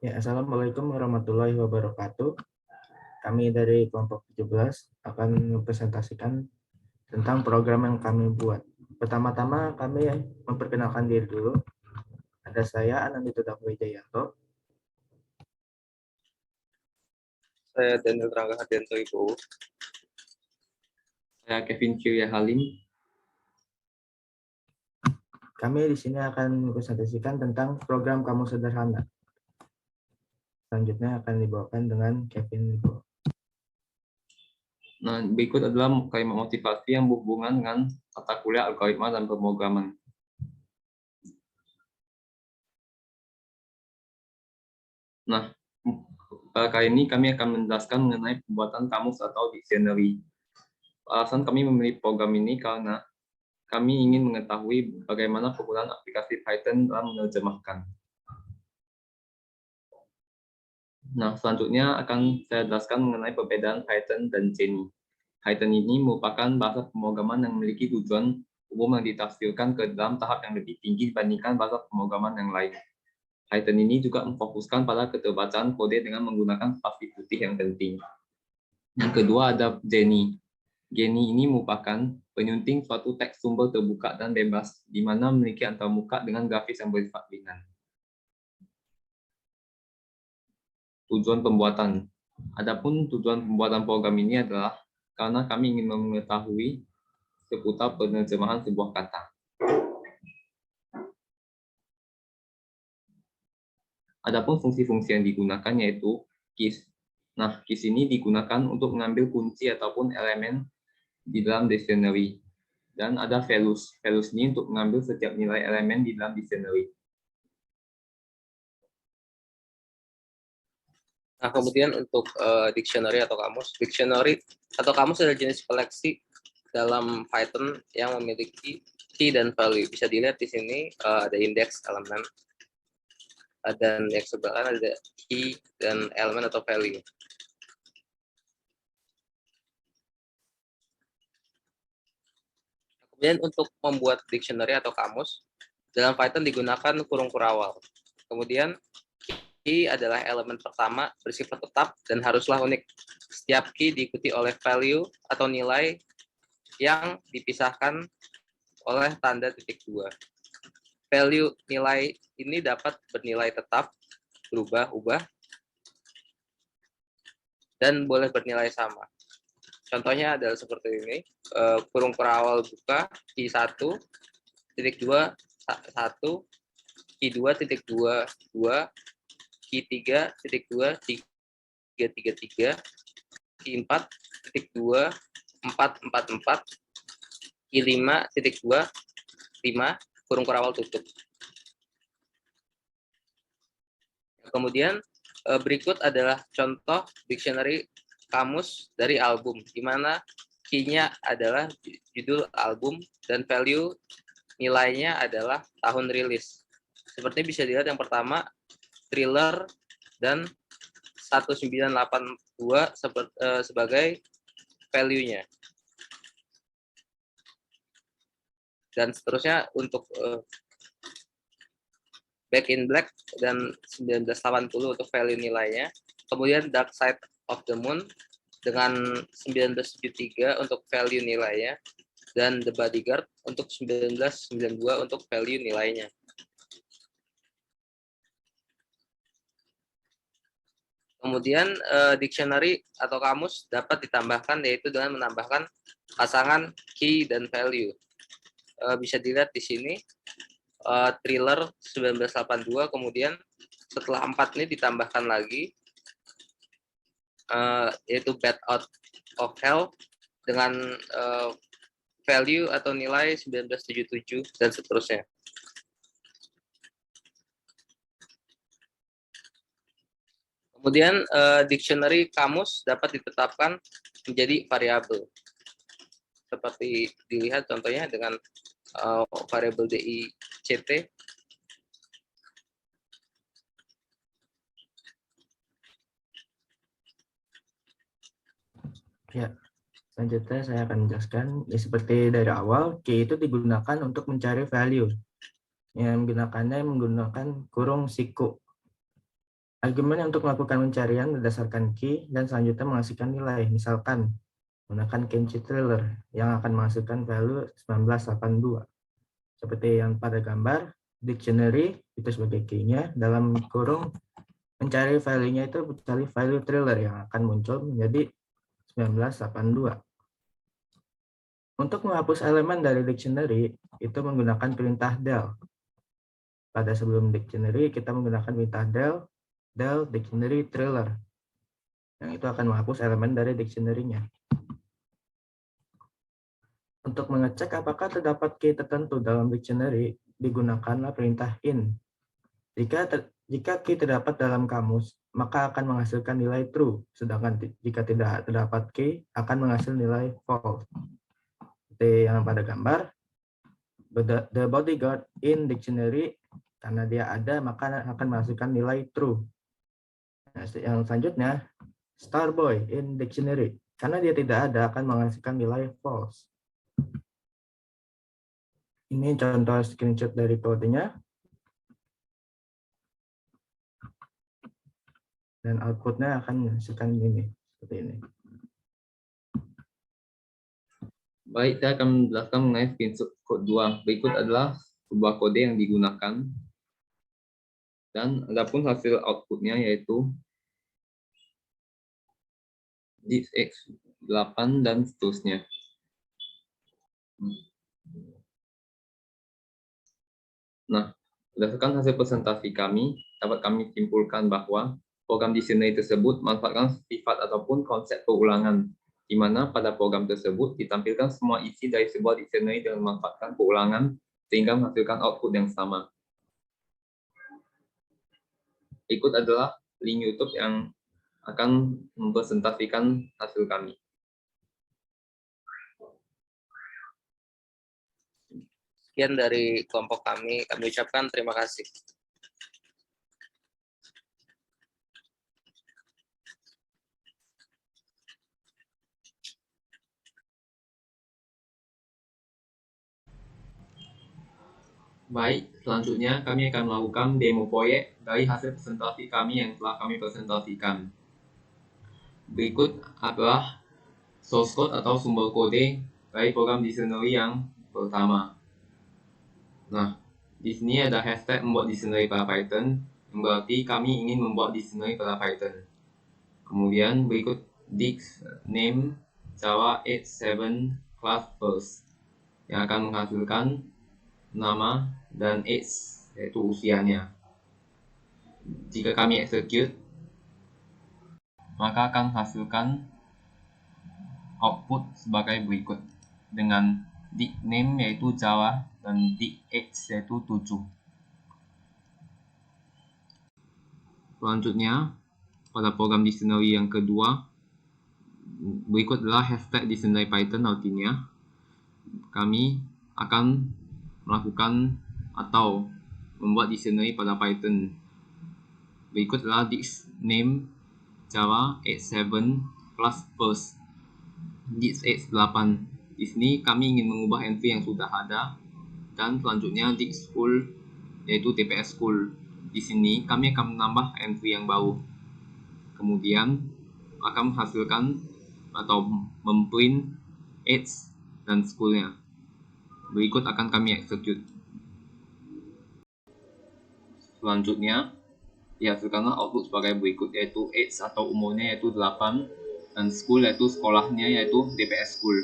Ya, Assalamualaikum warahmatullahi wabarakatuh. Kami dari kelompok 17 akan mempresentasikan tentang program yang kami buat. Pertama-tama kami memperkenalkan diri dulu. Ada saya, Anandito Dakwijayanto. Saya Daniel Rangga Hardianto Ibu. Saya Kevin Kiria Halim. Kami di sini akan mempresentasikan tentang program Kamu Sederhana. Selanjutnya akan dibawakan dengan Kevin. Nah, berikut adalah kalimat motivasi yang berhubungan dengan mata kuliah algoritma dan pemrograman. Nah, kali ini kami akan menjelaskan mengenai pembuatan kamus atau dictionary. Alasan kami memilih program ini karena kami ingin mengetahui bagaimana penggunaan aplikasi Python dalam menerjemahkan. Nah, selanjutnya akan saya jelaskan mengenai perbedaan Python dan Jenny. Python ini merupakan bahasa pemrograman yang memiliki tujuan umum yang ditafsirkan ke dalam tahap yang lebih tinggi dibandingkan bahasa pemrograman yang lain. Python ini juga memfokuskan pada keterbacaan kode dengan menggunakan spasi putih yang penting. Yang kedua ada Jenny. Jenny ini merupakan penyunting suatu teks sumber terbuka dan bebas, di mana memiliki antarmuka dengan grafis yang bersifat ringan. Tujuan pembuatan. Adapun tujuan pembuatan program ini adalah karena kami ingin mengetahui seputar penerjemahan sebuah kata. Adapun fungsi-fungsi yang digunakan yaitu keys. Nah, keys ini digunakan untuk mengambil kunci ataupun elemen di dalam dictionary. Dan ada values. Values ini untuk mengambil setiap nilai elemen di dalam dictionary. Nah, kemudian untuk dictionary atau kamus. Dictionary atau kamus adalah jenis koleksi dalam Python yang memiliki key dan value. Bisa dilihat di sini ada indeks elemen, dan yang sebelah kanan ada key dan elemen atau value. Kemudian untuk membuat dictionary atau kamus, dalam Python digunakan kurung kurawal. Kemudian key adalah elemen pertama bersifat tetap dan haruslah unik. Setiap key diikuti oleh value atau nilai yang dipisahkan oleh tanda titik dua. Value nilai ini dapat bernilai tetap, berubah-ubah, dan boleh bernilai sama. Contohnya adalah seperti ini, kurung kurawal buka, key 1, titik 2, 1, key 2, titik 2, 2, key 3, titik 2, 3, 3, 3, key 4, titik 2, 4, 4, 4, key 5, titik 2, 5, kurung kurawal tutup. Kemudian berikut adalah contoh dictionary kamus dari album, di mana key-nya adalah judul album dan value nilainya adalah tahun rilis. Seperti bisa dilihat yang pertama, Thriller dan 1982 sebagai value-nya. Dan seterusnya untuk Back in Black dan 1980 untuk value nilainya. Kemudian Dark Side of the Moon dengan 1973 untuk value nilainya. Dan The Bodyguard untuk 1992 untuk value nilainya. Kemudian dictionary atau kamus dapat ditambahkan yaitu dengan menambahkan pasangan key dan value. Bisa dilihat di sini Thriller 1982, kemudian setelah 4 ini ditambahkan lagi yaitu Bat Out of Hell dengan value atau nilai 1977 dan seterusnya. Kemudian dictionary kamus dapat ditetapkan menjadi variabel. Seperti dilihat contohnya dengan variabel DICT. Ya, selanjutnya saya akan menjelaskan, ya seperti dari awal, key itu digunakan untuk mencari value. Yang menggunakannya menggunakan kurung siku. Argumen untuk melakukan pencarian berdasarkan key dan selanjutnya menghasilkan nilai. Misalkan menggunakan key trailer yang akan menghasilkan value 1982. Seperti yang pada gambar, dictionary itu sebagai key-nya, dalam kurung mencari value-nya itu mencari value trailer yang akan muncul menjadi 1982. Untuk menghapus elemen dari dictionary itu menggunakan perintah del. Pada sebelum dictionary kita menggunakan perintah del dictionary trailer. Yang itu akan menghapus elemen dari dictionary-nya. Untuk mengecek apakah terdapat key tertentu dalam dictionary, digunakanlah perintah in. Jika key terdapat dalam kamus, maka akan menghasilkan nilai true, sedangkan jika tidak terdapat key, akan menghasilkan nilai false. Seperti yang pada gambar, the bodyguard in dictionary, karena dia ada, maka akan menghasilkan nilai true. Nah, yang selanjutnya, starboy in dictionary, karena dia tidak ada, akan menghasilkan nilai false. Ini contoh screenshot dari kodenya. Dan outputnya akan menghasilkan ini, seperti ini. Baik, saya akan menjelaskan mengenai screenshot code 2. Berikut adalah sebuah kode yang digunakan. Dan adapun hasil outputnya yaitu disk X8 dan seterusnya. Nah, berdasarkan hasil presentasi kami, dapat kami simpulkan bahwa program dictionary tersebut memanfaatkan sifat ataupun konsep perulangan, di mana pada program tersebut ditampilkan semua isi dari sebuah dictionary dengan memanfaatkan perulangan sehingga menghasilkan output yang sama. Berikut adalah link YouTube yang akan mempresentasikan hasil kami. Sekian dari kelompok kami ucapkan terima kasih. Baik, selanjutnya kami akan melakukan demo proyek dari hasil presentasi kami yang telah kami presentasikan. Berikut adalah source code atau sumber kode dari program dictionary yang pertama. Nah, di sini ada hashtag membuat dictionary pada Python, yang berarti kami ingin membuat dictionary pada Python. Kemudian berikut disk name Java 87 class first, yang akan menghasilkan nama dan age, yaitu usianya. Jika kami execute, maka akan menghasilkan output sebagai berikut dengan disk name yaitu Java dan disk age yaitu 7. Selanjutnya, pada program dictionary yang kedua, berikut adalah hashtag dictionary Python, artinya kami akan melakukan atau membuat dictionary pada Python. Berikut adalah disk name Java 87 plus first disk X8. Di sini kami ingin mengubah entry yang sudah ada, dan selanjutnya disk school yaitu TPS school. Di sini kami akan menambah entry yang baru. Kemudian akan menghasilkan atau memprint age dan schoolnya. Berikut akan kami execute. Selanjutnya dihasilkanlah output sebagai berikut, yaitu age atau umurnya yaitu 8 dan school yaitu sekolahnya yaitu DPS school.